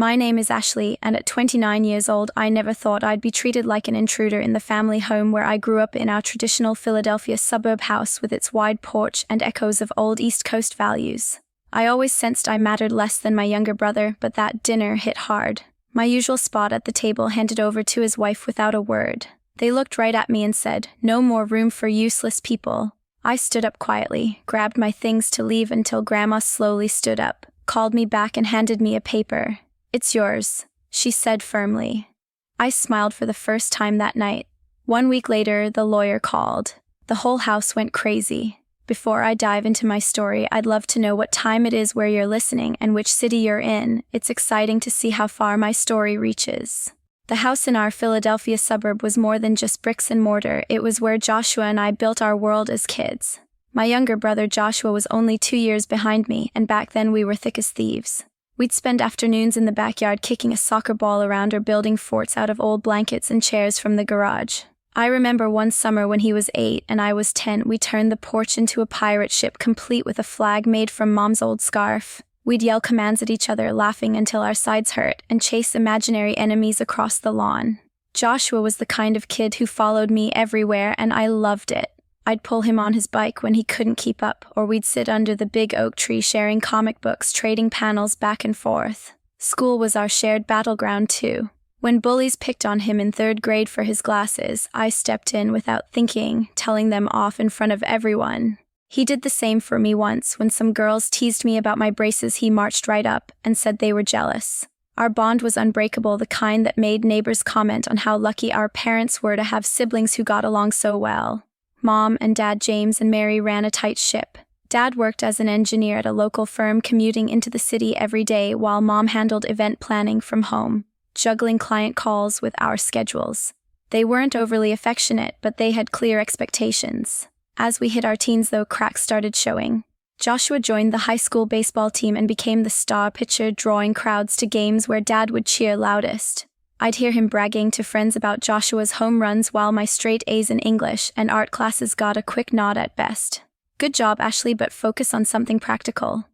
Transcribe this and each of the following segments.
My name is Ashley, and at 29 years old, I never thought I'd be treated like an intruder in the family home where I grew up in our traditional Philadelphia suburb house with its wide porch and echoes of old East Coast values. I always sensed I mattered less than my younger brother, but that dinner hit hard. My usual spot at the table handed over to his wife without a word. They looked right at me and said, "No more room for useless people." I stood up quietly, grabbed my things to leave until Grandma slowly stood up, called me back and handed me a paper. "It's yours," she said firmly. I smiled for the first time that night. 1 week later, the lawyer called. The whole house went crazy. Before I dive into my story, I'd love to know what time it is where you're listening and which city you're in. It's exciting to see how far my story reaches. The house in our Philadelphia suburb was more than just bricks and mortar. It was where Joshua and I built our world as kids. My younger brother Joshua was only 2 years behind me, and back then we were thick as thieves. We'd spend afternoons in the backyard kicking a soccer ball around or building forts out of old blankets and chairs from the garage. I remember one summer when he was 8 and I was 10, we turned the porch into a pirate ship complete with a flag made from Mom's old scarf. We'd yell commands at each other, laughing until our sides hurt, and chase imaginary enemies across the lawn. Joshua was the kind of kid who followed me everywhere, and I loved it. I'd pull him on his bike when he couldn't keep up, or we'd sit under the big oak tree sharing comic books, trading panels back and forth. School was our shared battleground too. When bullies picked on him in 3rd grade for his glasses, I stepped in without thinking, telling them off in front of everyone. He did the same for me once. When some girls teased me about my braces, he marched right up and said they were jealous. Our bond was unbreakable, the kind that made neighbors comment on how lucky our parents were to have siblings who got along so well. Mom and Dad James and Mary ran a tight ship. Dad worked as an engineer at a local firm, commuting into the city every day, while Mom handled event planning from home, juggling client calls with our schedules. They weren't overly affectionate, but they had clear expectations. As we hit our teens, though, cracks started showing. Joshua joined the high school baseball team and became the star pitcher, drawing crowds to games where Dad would cheer loudest. I'd hear him bragging to friends about Joshua's home runs while my straight A's in English and art classes got a quick nod at best. "Good job, Ashley, but focus on something practical,"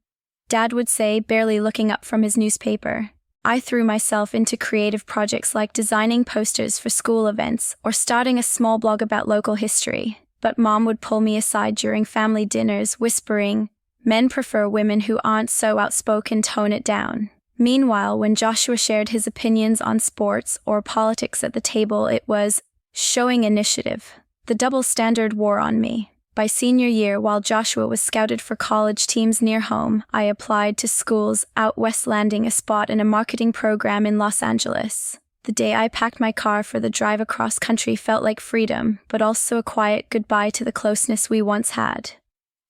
Dad would say, barely looking up from his newspaper. I threw myself into creative projects like designing posters for school events or starting a small blog about local history. But Mom would pull me aside during family dinners, whispering, "Men prefer women who aren't so outspoken, tone it down." Meanwhile, when Joshua shared his opinions on sports or politics at the table, it was showing initiative. The double standard wore on me. By senior year, while Joshua was scouted for college teams near home, I applied to schools out west, landing a spot in a marketing program in Los Angeles. The day I packed my car for the drive across country felt like freedom, but also a quiet goodbye to the closeness we once had.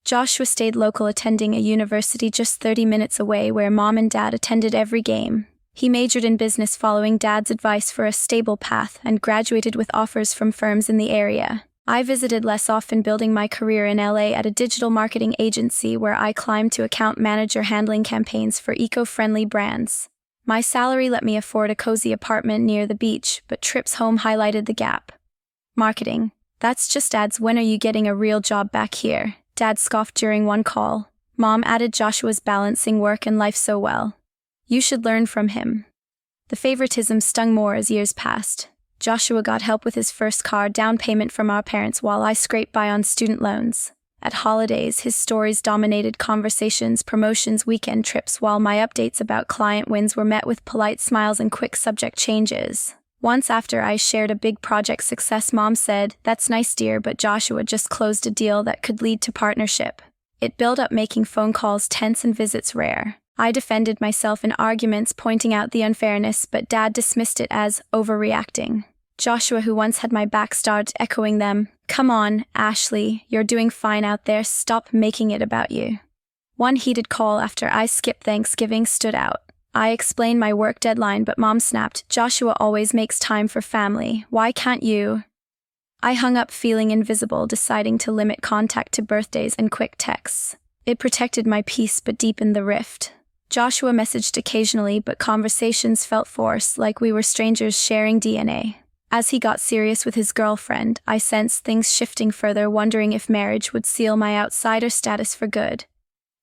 Joshua stayed local, attending a university just 30 minutes away where Mom and Dad attended every game. He majored in business following Dad's advice for a stable path and graduated with offers from firms in the area. I visited less often, building my career in LA at a digital marketing agency where I climbed to account manager, handling campaigns for eco-friendly brands. My salary let me afford a cozy apartment near the beach, but trips home highlighted the gap. "Marketing. That's just ads. When are you getting a real job back here?" Dad scoffed during one call. Mom added, "Joshua's balancing work and life so well. You should learn from him." The favoritism stung more as years passed. Joshua got help with his first car, down payment from our parents, while I scraped by on student loans. At holidays, his stories dominated conversations, promotions, weekend trips, while my updates about client wins were met with polite smiles and quick subject changes. Once, after I shared a big project success, Mom said, "That's nice, dear, but Joshua just closed a deal that could lead to partnership." It built up, making phone calls tense and visits rare. I defended myself in arguments, pointing out the unfairness, but Dad dismissed it as overreacting. Joshua, who once had my back, started echoing them. "Come on, Ashley, you're doing fine out there. Stop making it about you." One heated call after I skipped Thanksgiving stood out. I explained my work deadline, but Mom snapped, "Joshua always makes time for family. Why can't you?" I hung up, feeling invisible, deciding to limit contact to birthdays and quick texts. It protected my peace but deepened the rift. Joshua messaged occasionally, but conversations felt forced, like we were strangers sharing DNA. As he got serious with his girlfriend, I sensed things shifting further, wondering if marriage would seal my outsider status for good.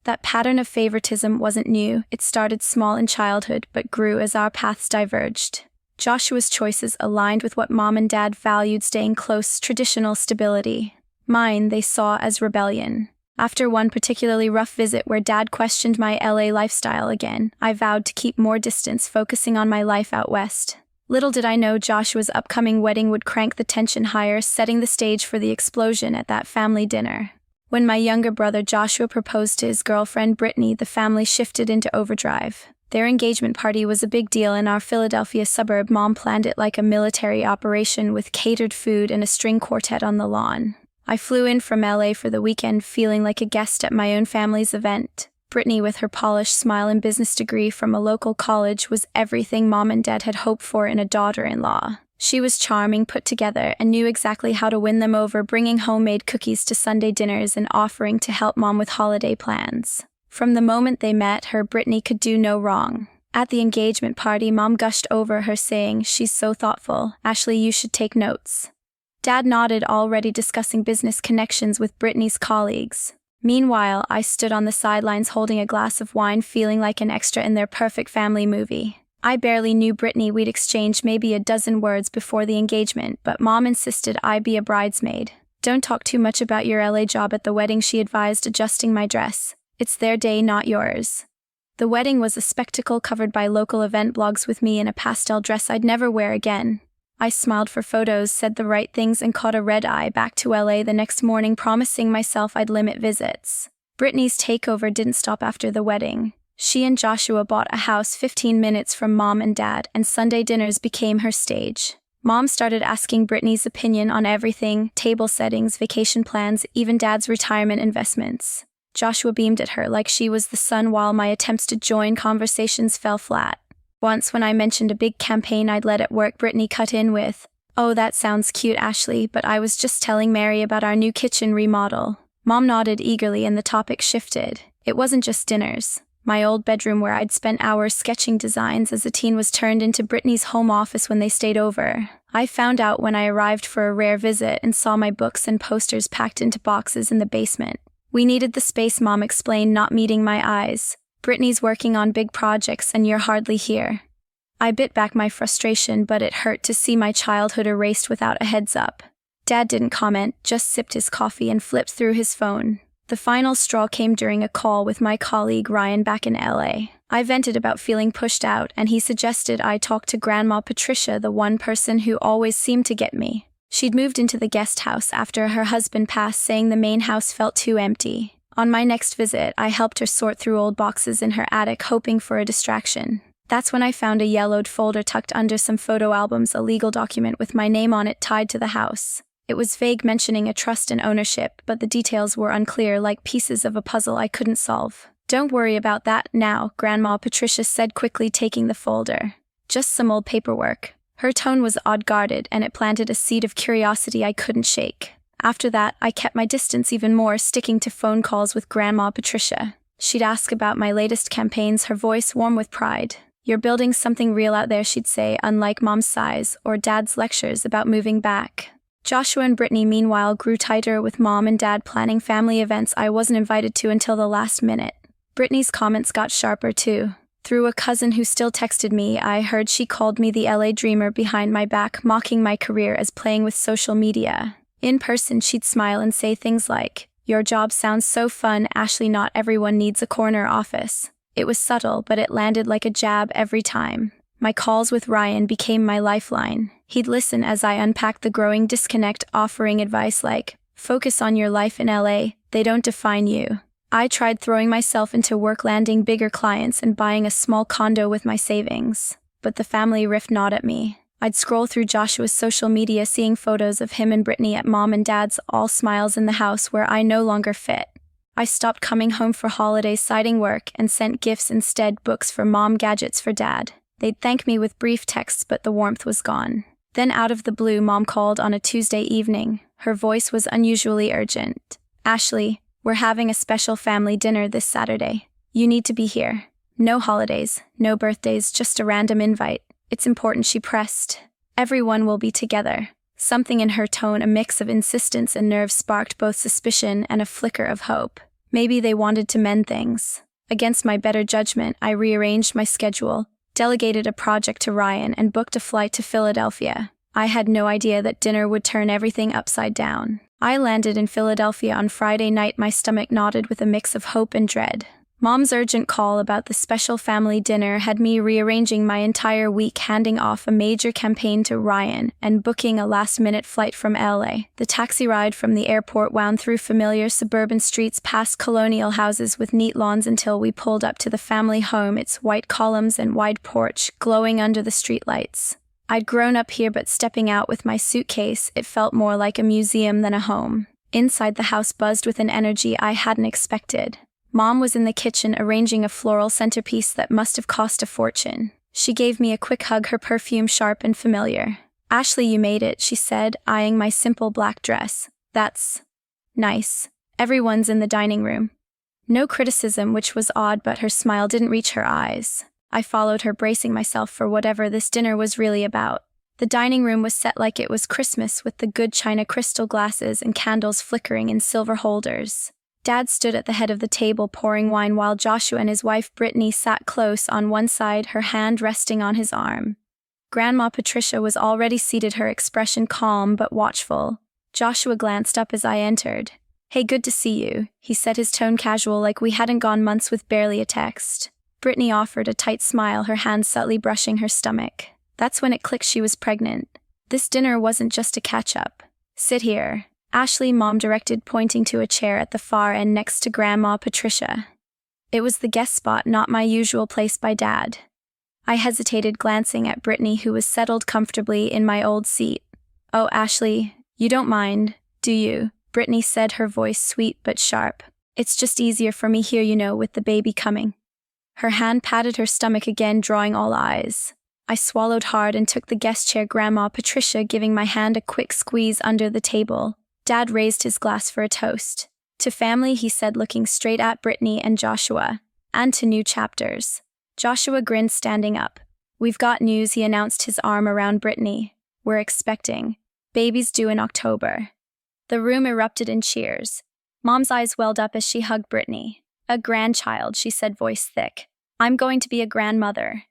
That pattern of favoritism wasn't new. It started small in childhood, but grew as our paths diverged. Joshua's choices aligned with what Mom and Dad valued, staying close, traditional stability. Mine, they saw as rebellion. After one particularly rough visit where Dad questioned my LA lifestyle again, I vowed to keep more distance, focusing on my life out west. Little did I know Joshua's upcoming wedding would crank the tension higher, setting the stage for the explosion at that family dinner. When my younger brother Joshua proposed to his girlfriend Brittany, the family shifted into overdrive. Their engagement party was a big deal in our Philadelphia suburb. Mom planned it like a military operation with catered food and a string quartet on the lawn. I flew in from LA for the weekend feeling like a guest at my own family's event. Brittany, with her polished smile and business degree from a local college, was everything Mom and Dad had hoped for in a daughter-in-law. She was charming, put together, and knew exactly how to win them over, bringing homemade cookies to Sunday dinners and offering to help Mom with holiday plans. From the moment they met, Brittany could do no wrong. At the engagement party, Mom gushed over her, saying, "She's so thoughtful. Ashley, you should take notes." Dad nodded, already discussing business connections with Brittany's colleagues. Meanwhile, I stood on the sidelines holding a glass of wine, feeling like an extra in their perfect family movie. I barely knew Brittany. We'd exchanged maybe a dozen words before the engagement, but Mom insisted I be a bridesmaid. "Don't talk too much about your LA job at the wedding," she advised, adjusting my dress. "It's their day, not yours." The wedding was a spectacle, covered by local event blogs, with me in a pastel dress I'd never wear again. I smiled for photos, said the right things, and caught a red eye back to LA the next morning, promising myself I'd limit visits. Brittany's takeover didn't stop after the wedding. She and Joshua bought a house 15 minutes from Mom and Dad, and Sunday dinners became her stage. Mom started asking Brittany's opinion on everything: table settings, vacation plans, even Dad's retirement investments. Joshua beamed at her like she was the sun, while my attempts to join conversations fell flat. Once, when I mentioned a big campaign I'd led at work, Brittany cut in with, "Oh, that sounds cute, Ashley, but I was just telling Mary about our new kitchen remodel." Mom nodded eagerly and the topic shifted. It wasn't just dinners. My old bedroom, where I'd spent hours sketching designs as a teen, was turned into Brittany's home office when they stayed over. I found out when I arrived for a rare visit and saw my books and posters packed into boxes in the basement. "We needed the space," Mom explained, not meeting my eyes. "Brittany's working on big projects and you're hardly here." I bit back my frustration, but it hurt to see my childhood erased without a heads up. Dad didn't comment, just sipped his coffee and flipped through his phone. The final straw came during a call with my colleague Ryan back in LA. I vented about feeling pushed out, and he suggested I talk to Grandma Patricia, the one person who always seemed to get me. She'd moved into the guest house after her husband passed, saying the main house felt too empty. On my next visit, I helped her sort through old boxes in her attic, hoping for a distraction. That's when I found a yellowed folder tucked under some photo albums, a legal document with my name on it tied to the house. It was vague, mentioning a trust and ownership, but the details were unclear, like pieces of a puzzle I couldn't solve. "Don't worry about that now," Grandma Patricia said quickly, taking the folder. "Just some old paperwork." Her tone was odd-guarded, and it planted a seed of curiosity I couldn't shake. After that, I kept my distance even more, sticking to phone calls with Grandma Patricia. She'd ask about my latest campaigns, her voice warm with pride. "You're building something real out there," she'd say, unlike Mom's sighs or Dad's lectures about moving back. Joshua and Brittany, meanwhile, grew tighter, with Mom and Dad planning family events I wasn't invited to until the last minute. Brittany's comments got sharper too. Through a cousin who still texted me, I heard she called me the LA dreamer behind my back, mocking my career as playing with social media. In person, she'd smile and say things like, "Your job sounds so fun, Ashley, not everyone needs a corner office." It was subtle, but it landed like a jab every time. My calls with Ryan became my lifeline. He'd listen as I unpacked the growing disconnect, offering advice like, "Focus on your life in LA, they don't define you." I tried throwing myself into work, landing bigger clients and buying a small condo with my savings. But the family rift gnawed at me. I'd scroll through Joshua's social media, seeing photos of him and Brittany at Mom and Dad's, all smiles, in the house where I no longer fit. I stopped coming home for holidays, citing work, and sent gifts instead, books for Mom, gadgets for Dad. They'd thank me with brief texts, but the warmth was gone. Then out of the blue, Mom called on a Tuesday evening. Her voice was unusually urgent. "Ashley, we're having a special family dinner this Saturday. You need to be here. No holidays, no birthdays, just a random invite. It's important," she pressed. "Everyone will be together." Something in her tone, a mix of insistence and nerve, sparked both suspicion and a flicker of hope. Maybe they wanted to mend things. Against my better judgment, I rearranged my schedule, delegated a project to Ryan, and booked a flight to Philadelphia. I had no idea that dinner would turn everything upside down. I landed in Philadelphia on Friday night, my stomach knotted with a mix of hope and dread. Mom's urgent call about the special family dinner had me rearranging my entire week, handing off a major campaign to Ryan, and booking a last-minute flight from LA. The taxi ride from the airport wound through familiar suburban streets past colonial houses with neat lawns until we pulled up to the family home, its white columns and wide porch glowing under the streetlights. I'd grown up here, but stepping out with my suitcase, it felt more like a museum than a home. Inside, the house buzzed with an energy I hadn't expected. Mom was in the kitchen arranging a floral centerpiece that must have cost a fortune. She gave me a quick hug, her perfume sharp and familiar. "Ashley, you made it," she said, eyeing my simple black dress. "That's nice. Everyone's in the dining room." No criticism, which was odd, but her smile didn't reach her eyes. I followed her, bracing myself for whatever this dinner was really about. The dining room was set like it was Christmas, with the good china crystal glasses and candles flickering in silver holders. Dad stood at the head of the table pouring wine, while Joshua and his wife Brittany sat close on one side, her hand resting on his arm. Grandma Patricia was already seated, her expression calm but watchful. Joshua glanced up as I entered. "Hey, good to see you," he said, his tone casual, like we hadn't gone months with barely a text. Brittany offered a tight smile, her hand subtly brushing her stomach. That's when it clicked, she was pregnant. This dinner wasn't just a catch-up. "Sit here," Ashley, Mom directed, pointing to a chair at the far end next to Grandma Patricia. It was the guest spot, not my usual place by Dad. I hesitated, glancing at Brittany, who was settled comfortably in my old seat. "Oh, Ashley, you don't mind, do you?" Brittany said, her voice sweet but sharp. "It's just easier for me here, you know, with the baby coming." Her hand patted her stomach again, drawing all eyes. I swallowed hard and took the guest chair, Grandma Patricia giving my hand a quick squeeze under the table. Dad raised his glass for a toast. "To family," he said, looking straight at Brittany and Joshua. "And to new chapters." Joshua grinned, standing up. "We've got news," he announced, his arm around Brittany. "We're expecting. Baby's due in October." The room erupted in cheers. Mom's eyes welled up as she hugged Brittany. "A grandchild," she said, voice thick. "I'm going to be a grandmother."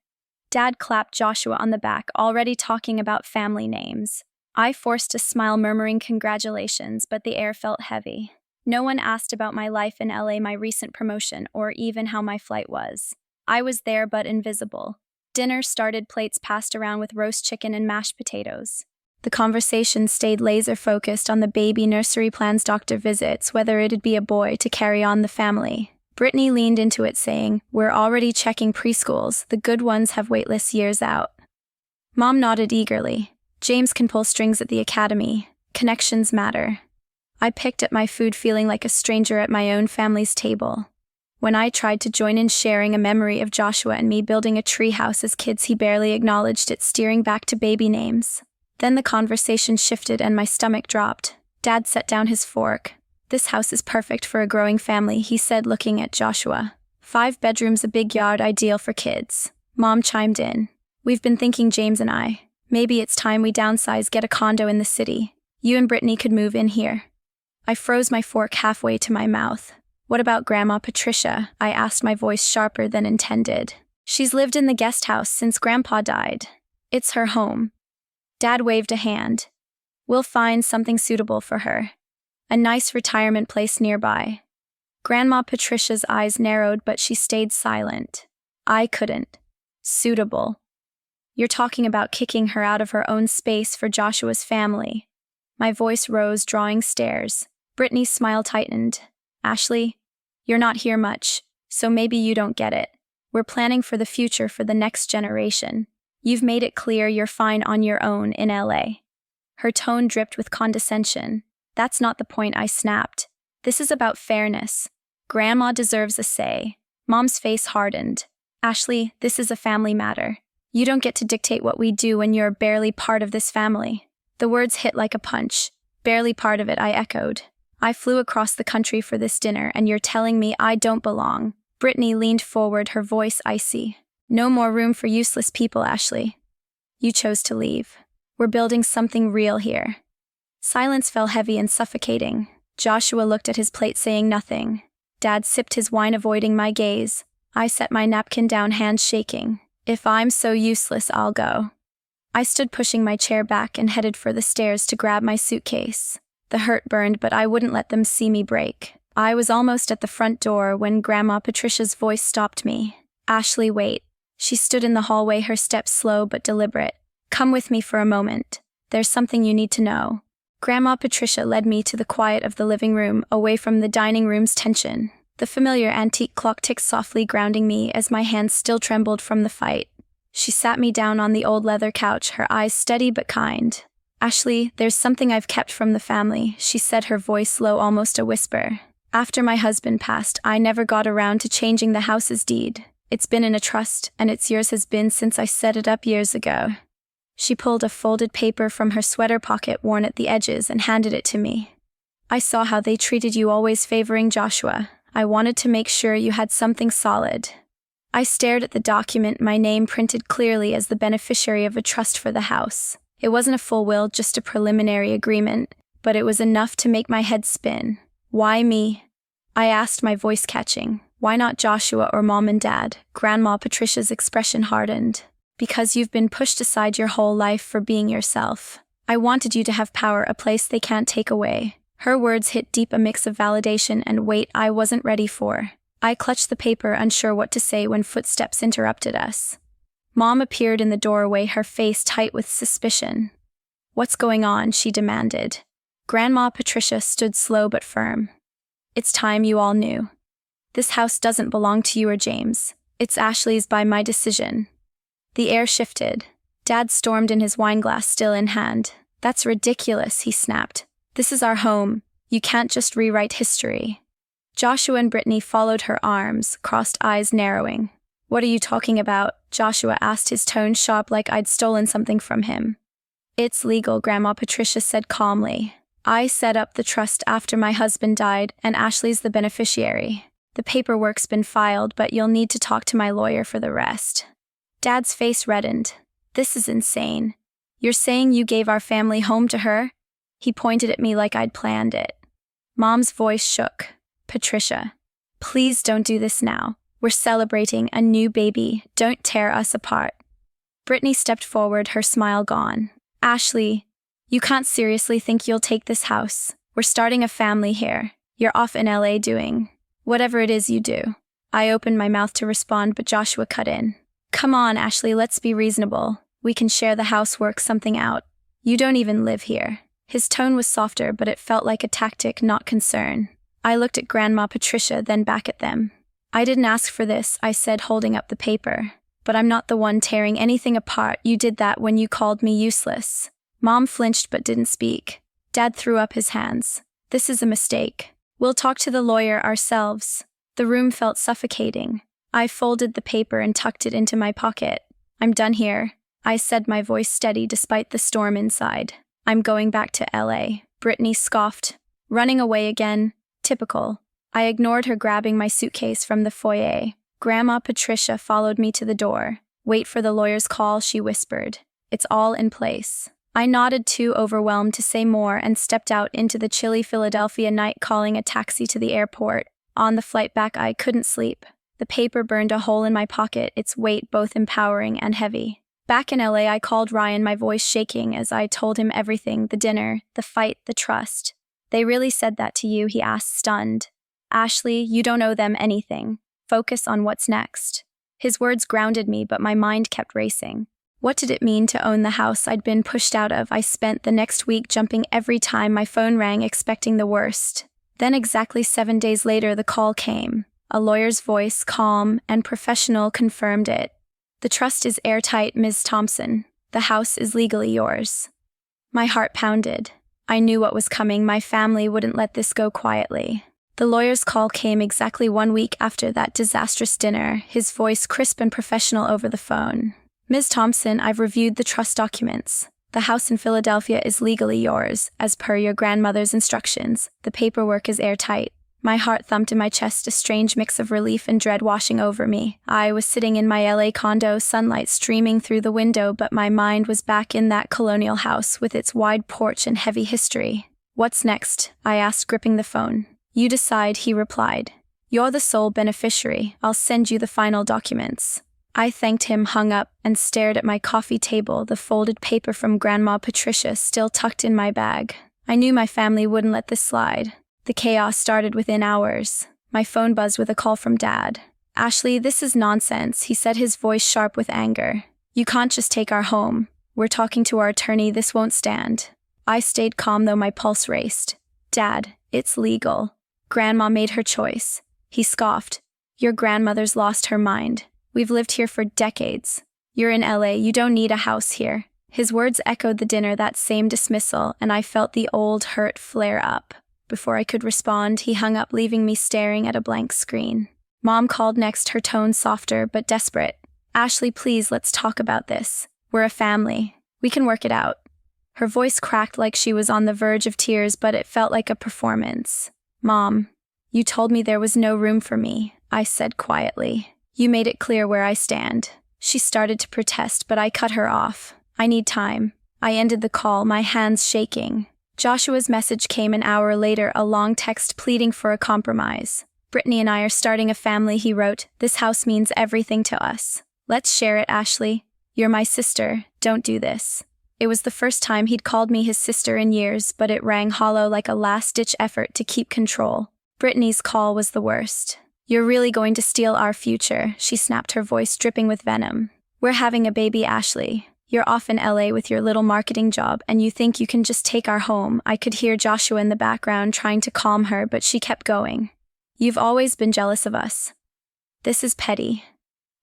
Dad clapped Joshua on the back, already talking about family names. I forced a smile, murmuring congratulations, but the air felt heavy. No one asked about my life in LA, my recent promotion, or even how my flight was. I was there but invisible. Dinner started, plates passed around with roast chicken and mashed potatoes. The conversation stayed laser-focused on the baby, nursery plans, doctor visits, whether it'd be a boy to carry on the family. Brittany leaned into it, saying, "We're already checking preschools. The good ones have waitlists years out." Mom nodded eagerly. "James can pull strings at the academy. Connections matter." I picked at my food, feeling like a stranger at my own family's table. When I tried to join in, sharing a memory of Joshua and me building a treehouse as kids, he barely acknowledged it, steering back to baby names. Then the conversation shifted and my stomach dropped. Dad set down his fork. "This house is perfect for a growing family," he said, looking at Joshua. 5 bedrooms, a big yard, ideal for kids." Mom chimed in. "We've been thinking, James and I. Maybe it's time we downsize, get a condo in the city. You and Brittany could move in here." I froze my fork halfway to my mouth. "What about Grandma Patricia?" I asked, my voice sharper than intended. "She's lived in the guest house since Grandpa died. It's her home." Dad waved a hand. "We'll find something suitable for her. A nice retirement place nearby." Grandma Patricia's eyes narrowed, but she stayed silent. I couldn't. Suitable. You're talking about kicking her out of her own space for Joshua's family. My voice rose, drawing stares. Brittany's smile tightened. "Ashley, you're not here much, so maybe you don't get it. We're planning for the future, for the next generation. You've made it clear you're fine on your own in LA." Her tone dripped with condescension. "That's not the point," I snapped. "This is about fairness. Grandma deserves a say." Mom's face hardened. "Ashley, this is a family matter. You don't get to dictate what we do when you're barely part of this family." The words hit like a punch. "Barely part of it," I echoed. "I flew across the country for this dinner, and you're telling me I don't belong." Brittany leaned forward, her voice icy. "No more room for useless people, Ashley. You chose to leave. We're building something real here." Silence fell heavy and suffocating. Joshua looked at his plate, saying nothing. Dad sipped his wine, avoiding my gaze. I set my napkin down, hands shaking. If I'm so useless, I'll go. I stood, pushing my chair back, and headed for the stairs to grab my suitcase. The hurt burned, but I wouldn't let them see me break. I was almost at the front door when Grandma Patricia's voice stopped me. Ashley, wait. She stood in the hallway, her steps slow but deliberate. Come with me for a moment. There's something you need to know. Grandma Patricia led me to the quiet of the living room, away from the dining room's tension. The familiar antique clock ticked softly, grounding me as my hands still trembled from the fight. She sat me down on the old leather couch, her eyes steady but kind. Ashley, there's something I've kept from the family, she said, her voice low, almost a whisper. After my husband passed, I never got around to changing the house's deed. It's been in a trust, and it's yours has been since I set it up years ago. She pulled a folded paper from her sweater pocket, worn at the edges, and handed it to me. I saw how they treated you, always favoring Joshua. I wanted to make sure you had something solid. I stared at the document, my name printed clearly as the beneficiary of a trust for the house. It wasn't a full will, just a preliminary agreement, but it was enough to make my head spin. Why me? I asked, my voice catching. Why not Joshua or Mom and Dad? Grandma Patricia's expression hardened. Because you've been pushed aside your whole life for being yourself. I wanted you to have power, a place they can't take away. Her words hit deep, a mix of validation and weight I wasn't ready for. I clutched the paper, unsure what to say, when footsteps interrupted us. Mom appeared in the doorway, her face tight with suspicion. What's going on? She demanded. Grandma Patricia stood slow but firm. It's time you all knew. This house doesn't belong to you or James. It's Ashley's by my decision. The air shifted. Dad stormed in, his wineglass still in hand. That's ridiculous, he snapped. This is our home. You can't just rewrite history. Joshua and Brittany followed her, arms crossed, eyes narrowing. What are you talking about? Joshua asked, his tone sharp, like I'd stolen something from him. It's legal, Grandma Patricia said calmly. I set up the trust after my husband died, and Ashley's the beneficiary. The paperwork's been filed, but you'll need to talk to my lawyer for the rest. Dad's face reddened. This is insane. You're saying you gave our family home to her? He pointed at me like I'd planned it. Mom's voice shook. Patricia, please don't do this now. We're celebrating a new baby. Don't tear us apart. Brittany stepped forward, her smile gone. Ashley, you can't seriously think you'll take this house. We're starting a family here. You're off in LA doing whatever it is you do. I opened my mouth to respond, but Joshua cut in. Come on, Ashley, let's be reasonable. We can share the house, work something out. You don't even live here. His tone was softer, but it felt like a tactic, not concern. I looked at Grandma Patricia, then back at them. I didn't ask for this, I said, holding up the paper. But I'm not the one tearing anything apart. You did that when you called me useless. Mom flinched but didn't speak. Dad threw up his hands. This is a mistake. We'll talk to the lawyer ourselves. The room felt suffocating. I folded the paper and tucked it into my pocket. I'm done here, I said, my voice steady despite the storm inside. I'm going back to LA. Brittany scoffed. Running away again? Typical. I ignored her, grabbing my suitcase from the foyer. Grandma Patricia followed me to the door. Wait for the lawyer's call, she whispered. It's all in place. I nodded, too overwhelmed to say more, and stepped out into the chilly Philadelphia night, calling a taxi to the airport. On the flight back, I couldn't sleep. The paper burned a hole in my pocket, its weight both empowering and heavy. Back in LA, I called Ryan, my voice shaking as I told him everything, the dinner, the fight, the trust. They really said that to you? He asked, stunned. Ashley, you don't owe them anything. Focus on what's next. His words grounded me, but my mind kept racing. What did it mean to own the house I'd been pushed out of? I spent the next week jumping every time my phone rang, expecting the worst. Then exactly 7 days later, the call came. A lawyer's voice, calm and professional, confirmed it. The trust is airtight, Ms. Thompson. The house is legally yours. My heart pounded. I knew what was coming. My family wouldn't let this go quietly. The lawyer's call came exactly 1 week after that disastrous dinner, his voice crisp and professional over the phone. Ms. Thompson, I've reviewed the trust documents. The house in Philadelphia is legally yours, as per your grandmother's instructions. The paperwork is airtight. My heart thumped in my chest, a strange mix of relief and dread washing over me. I was sitting in my LA condo, sunlight streaming through the window, but my mind was back in that colonial house with its wide porch and heavy history. What's next? I asked, gripping the phone. You decide, he replied. You're the sole beneficiary. I'll send you the final documents. I thanked him, hung up, and stared at my coffee table, the folded paper from Grandma Patricia still tucked in my bag. I knew my family wouldn't let this slide. The chaos started within hours. My phone buzzed with a call from Dad. "Ashley, this is nonsense," he said, his voice sharp with anger. "You can't just take our home. We're talking to our attorney. This won't stand." I stayed calm though my pulse raced. "Dad, it's legal. Grandma made her choice." He scoffed. "Your grandmother's lost her mind. We've lived here for decades. You're in LA, you don't need a house here." His words echoed the dinner, that same dismissal, and I felt the old hurt flare up. Before I could respond, he hung up, leaving me staring at a blank screen. Mom called next, her tone softer but desperate. "Ashley, please, let's talk about this. We're a family. We can work it out." Her voice cracked like she was on the verge of tears, but it felt like a performance. "Mom, you told me there was no room for me," I said quietly. "You made it clear where I stand." She started to protest, but I cut her off. "I need time." I ended the call, my hands shaking. Joshua's message came an hour later, a long text pleading for a compromise. "Brittany and I are starting a family," he wrote. "This house means everything to us. Let's share it, Ashley. You're my sister. Don't do this." It was the first time he'd called me his sister in years, but it rang hollow like a last-ditch effort to keep control. Brittany's call was the worst. "You're really going to steal our future," she snapped, her voice dripping with venom. "We're having a baby, Ashley. You're off in LA with your little marketing job, and you think you can just take our home." I could hear Joshua in the background trying to calm her, but she kept going. "You've always been jealous of us. This is petty."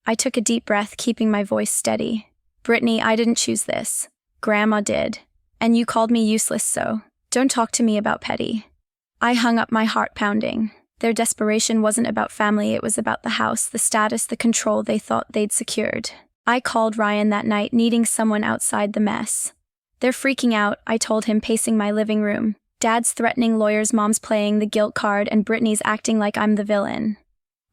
I took a deep breath, keeping my voice steady. "Brittany, I didn't choose this. Grandma did. And you called me useless, so don't talk to me about petty." I hung up, my heart pounding. Their desperation wasn't about family, it was about the house, the status, the control they thought they'd secured. I called Ryan that night, needing someone outside the mess. "They're freaking out," I told him, pacing my living room. "Dad's threatening lawyers, Mom's playing the guilt card, and Brittany's acting like I'm the villain."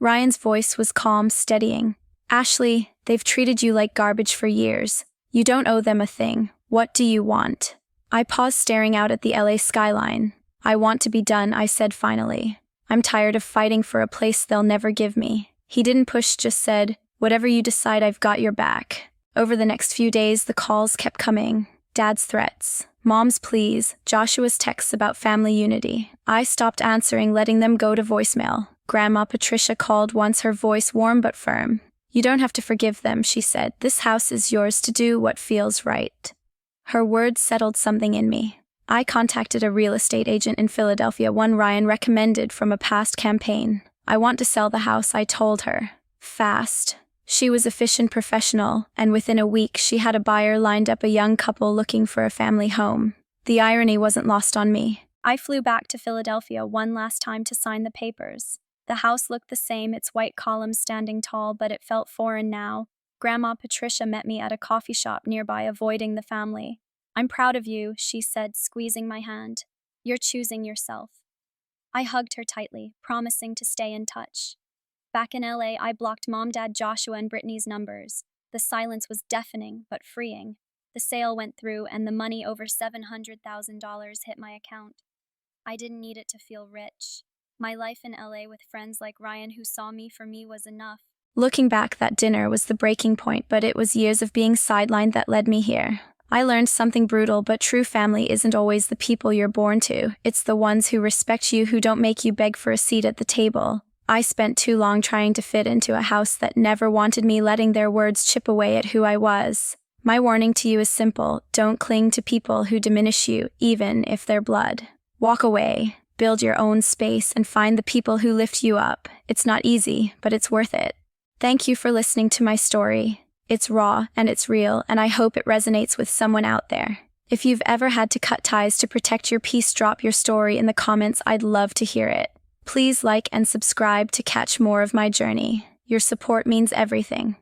Ryan's voice was calm, steadying. "Ashley, they've treated you like garbage for years. You don't owe them a thing. What do you want?" I paused, staring out at the LA skyline. "I want to be done," I said finally. "I'm tired of fighting for a place they'll never give me." He didn't push, just said, "Whatever you decide, I've got your back." Over the next few days, the calls kept coming. Dad's threats, Mom's pleas, Joshua's texts about family unity. I stopped answering, letting them go to voicemail. Grandma Patricia called once, her voice warm but firm. "You don't have to forgive them," she said. "This house is yours to do what feels right." Her words settled something in me. I contacted a real estate agent in Philadelphia, one Ryan recommended from a past campaign. "I want to sell the house," I told her. Fast. She was efficient, professional, and within a week she had a buyer lined up, a young couple looking for a family home. The irony wasn't lost on me. I flew back to Philadelphia one last time to sign the papers. The house looked the same, its white columns standing tall, but it felt foreign now. Grandma Patricia met me at a coffee shop nearby, avoiding the family. "I'm proud of you," she said, squeezing my hand. "You're choosing yourself." I hugged her tightly, promising to stay in touch. Back in LA, I blocked Mom, Dad, Joshua, and Brittany's numbers. The silence was deafening, but freeing. The sale went through, and the money, over $700,000, hit my account. I didn't need it to feel rich. My life in LA with friends like Ryan who saw me for me was enough. Looking back, that dinner was the breaking point, but it was years of being sidelined that led me here. I learned something brutal, but true family isn't always the people you're born to. It's the ones who respect you, who don't make you beg for a seat at the table. I spent too long trying to fit into a house that never wanted me, letting their words chip away at who I was. My warning to you is simple. Don't cling to people who diminish you, even if they're blood. Walk away, build your own space, and find the people who lift you up. It's not easy, but it's worth it. Thank you for listening to my story. It's raw and it's real, and I hope it resonates with someone out there. If you've ever had to cut ties to protect your peace, drop your story in the comments. I'd love to hear it. Please like and subscribe to catch more of my journey. Your support means everything.